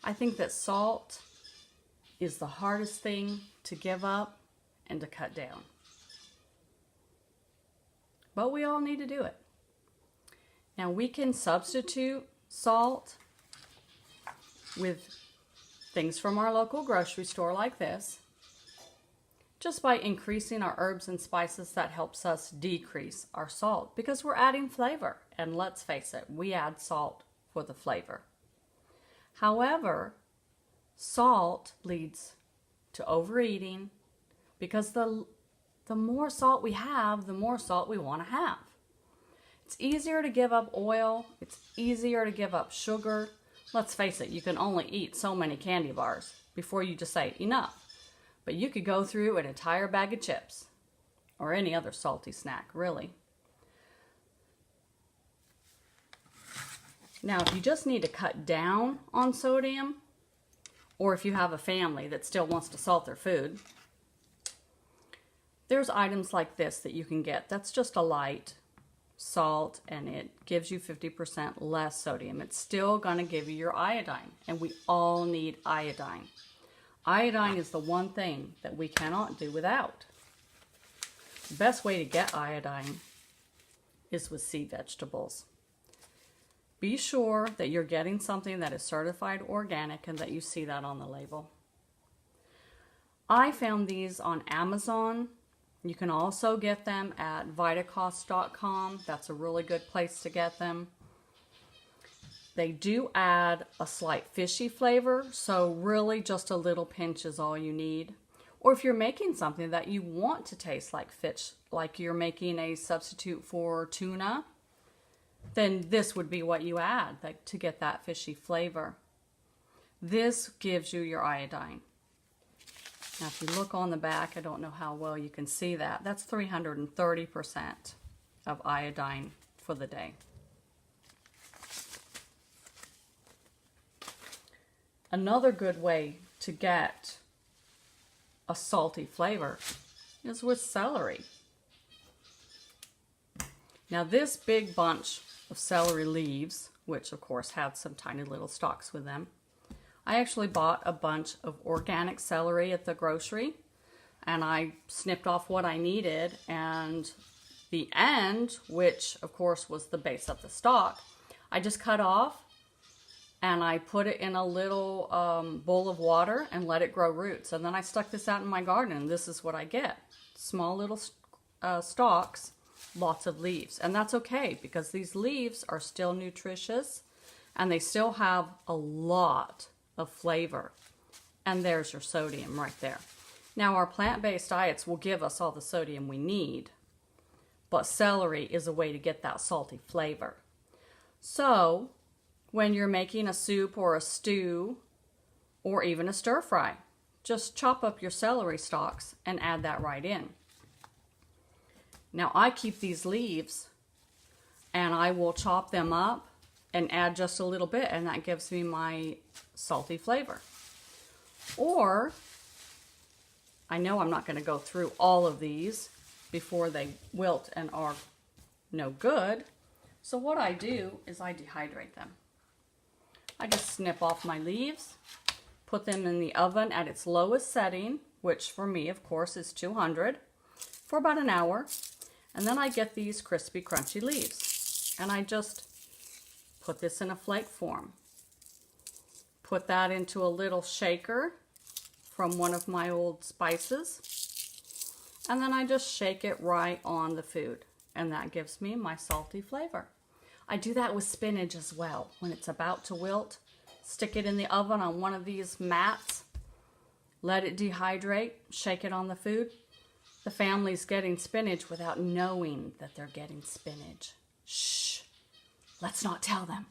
I think that salt is the hardest thing to give up and to cut down. But we all need to do it. Now we can substitute salt with things from our local grocery store like this. Just by increasing our herbs and spices, that helps us decrease our salt because we're adding flavor. And let's face it, we add salt for the flavor. However, salt leads to overeating because the more salt we have, the more salt we want to have. It's easier to give up oil. It's easier to give up sugar. Let's face it, you can only eat so many candy bars before you just say enough. But you could go through an entire bag of chips or any other salty snack, really. Now, if you just need to cut down on sodium, or if you have a family that still wants to salt their food, there's items like this that you can get. That's just a light salt, and it gives you 50% less sodium. It's still going to give you your iodine, and we all need iodine. Iodine is the one thing that we cannot do without. The best way to get iodine is with sea vegetables. Be sure that you're getting something that is certified organic and that you see that on the label. I found these on Amazon. You can also get them at Vitacost.com. That's a really good place to get them. They do add a slight fishy flavor, so really just a little pinch is all you need. Or if you're making something that you want to taste like fish, like you're making a substitute for tuna, then this would be what you add to get that fishy flavor. This gives you your iodine. Now if you look on the back, I don't know how well you can see that. That's 330% of iodine for the day. Another good way to get a salty flavor is with celery. Now this big bunch of celery leaves, which of course had some tiny little stalks with them, I actually bought a bunch of organic celery at the grocery, and I snipped off what I needed, and the end, which of course was the base of the stalk, I just cut off and I put it in a little bowl of water and let it grow roots. And then I stuck this out in my garden, and this is what I get. Small little stalks, lots of leaves. And that's okay because these leaves are still nutritious and they still have a lot of flavor. And there's your sodium right there. Now our plant-based diets will give us all the sodium we need, but celery is a way to get that salty flavor. So when you're making a soup or a stew or even a stir fry, just chop up your celery stalks and add that right in. Now I keep these leaves and I will chop them up and add just a little bit, and that gives me my salty flavor. Or, I know I'm not going to go through all of these before they wilt and are no good, so what I do is I dehydrate them. I just snip off my leaves, put them in the oven at its lowest setting, which for me, of course, is 200, for about an hour. And then I get these crispy, crunchy leaves. And I just put this in a flake form. Put that into a little shaker from one of my old spices. And then I just shake it right on the food. And that gives me my salty flavor. I do that with spinach as well. When it's about to wilt, stick it in the oven on one of these mats, let it dehydrate, shake it on the food. The family's getting spinach without knowing that they're getting spinach. Shh, let's not tell them.